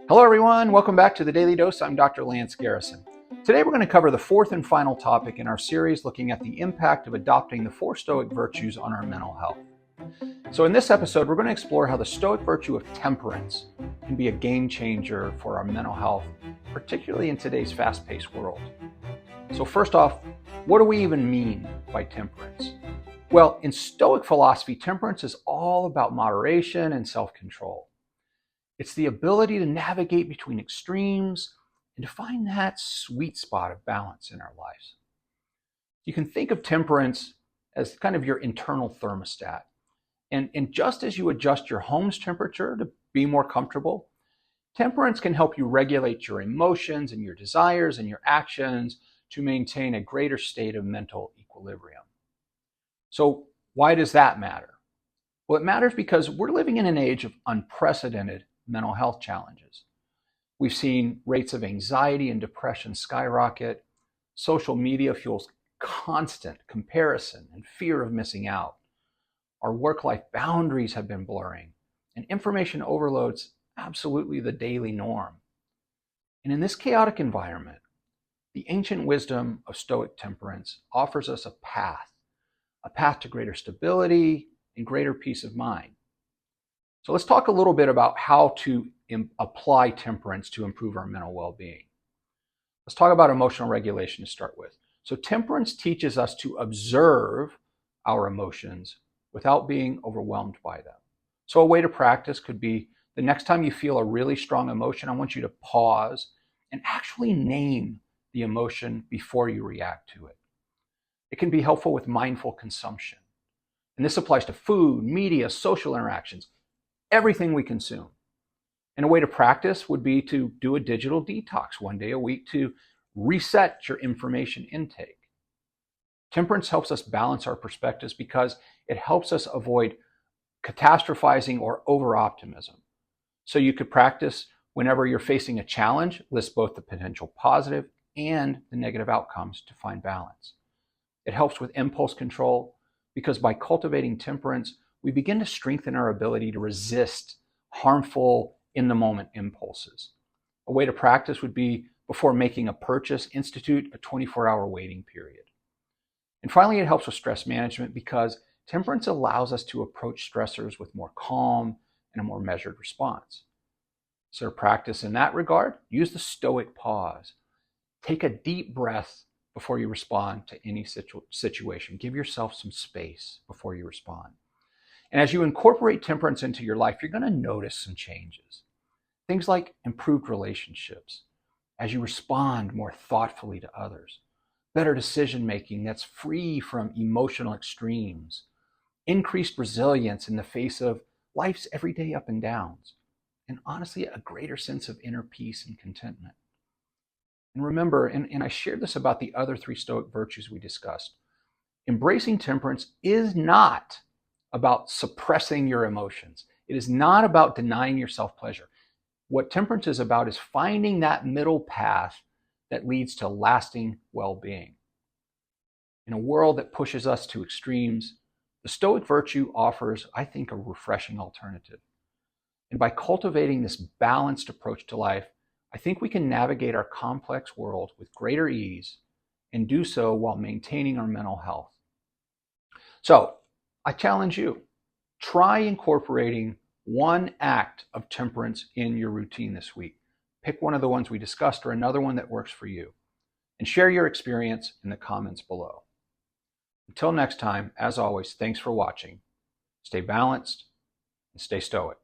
Hello everyone, welcome back to the Daily Dose. I'm Dr. Lance Garrison. Today we're going to cover the fourth and final topic in our series looking at the impact of adopting the 4 Stoic virtues on our mental health. So in this episode, we're going to explore how the Stoic virtue of temperance can be a game changer for our mental health, particularly in today's fast-paced world. So first off, what do we even mean by temperance? Well, in Stoic philosophy, temperance is all about moderation and self-control. It's the ability to navigate between extremes and to find that sweet spot of balance in our lives. You can think of temperance as kind of your internal thermostat. And just as you adjust your home's temperature to be more comfortable, temperance can help you regulate your emotions and your desires and your actions to maintain a greater state of mental equilibrium. So why does that matter? Well, it matters because we're living in an age of unprecedented mental health challenges. We've seen rates of anxiety and depression skyrocket. Social media fuels constant comparison and fear of missing out. Our work-life boundaries have been blurring, and information overload's absolutely the daily norm. And in this chaotic environment, the ancient wisdom of Stoic temperance offers us a path to greater stability and greater peace of mind. So let's talk a little bit about how to apply temperance to improve our mental well-being. Let's talk about emotional regulation to start with. So temperance teaches us to observe our emotions without being overwhelmed by them. So a way to practice could be the next time you feel a really strong emotion, I want you to pause and actually name the emotion before you react to it. It can be helpful with mindful consumption. And this applies to food, media, social interactions, everything we consume. And a way to practice would be to do a digital detox one day a week to reset your information intake. Temperance helps us balance our perspectives because it helps us avoid catastrophizing or over-optimism. So you could practice whenever you're facing a challenge, list both the potential positive and the negative outcomes to find balance. It helps with impulse control because by cultivating temperance, we begin to strengthen our ability to resist harmful in-the-moment impulses. A way to practice would be before making a purchase, institute a 24-hour waiting period. And finally, it helps with stress management because temperance allows us to approach stressors with more calm and a more measured response. So to practice in that regard, use the Stoic pause. Take a deep breath before you respond to any situation. Give yourself some space before you respond. And as you incorporate temperance into your life, you're going to notice some changes. Things like improved relationships, as you respond more thoughtfully to others, better decision-making that's free from emotional extremes, increased resilience in the face of life's everyday up and downs, and honestly, a greater sense of inner peace and contentment. And remember, and I shared this about the other 3 Stoic virtues we discussed, embracing temperance is not about suppressing your emotions. It is not about denying yourself pleasure. What temperance is about is finding that middle path that leads to lasting well-being. In a world that pushes us to extremes, the Stoic virtue offers, I think, a refreshing alternative. And by cultivating this balanced approach to life, I think we can navigate our complex world with greater ease and do so while maintaining our mental health. So, I challenge you, try incorporating one act of temperance in your routine this week. Pick one of the ones we discussed or another one that works for you, and share your experience in the comments below. Until next time, as always, thanks for watching. Stay balanced and stay stoic.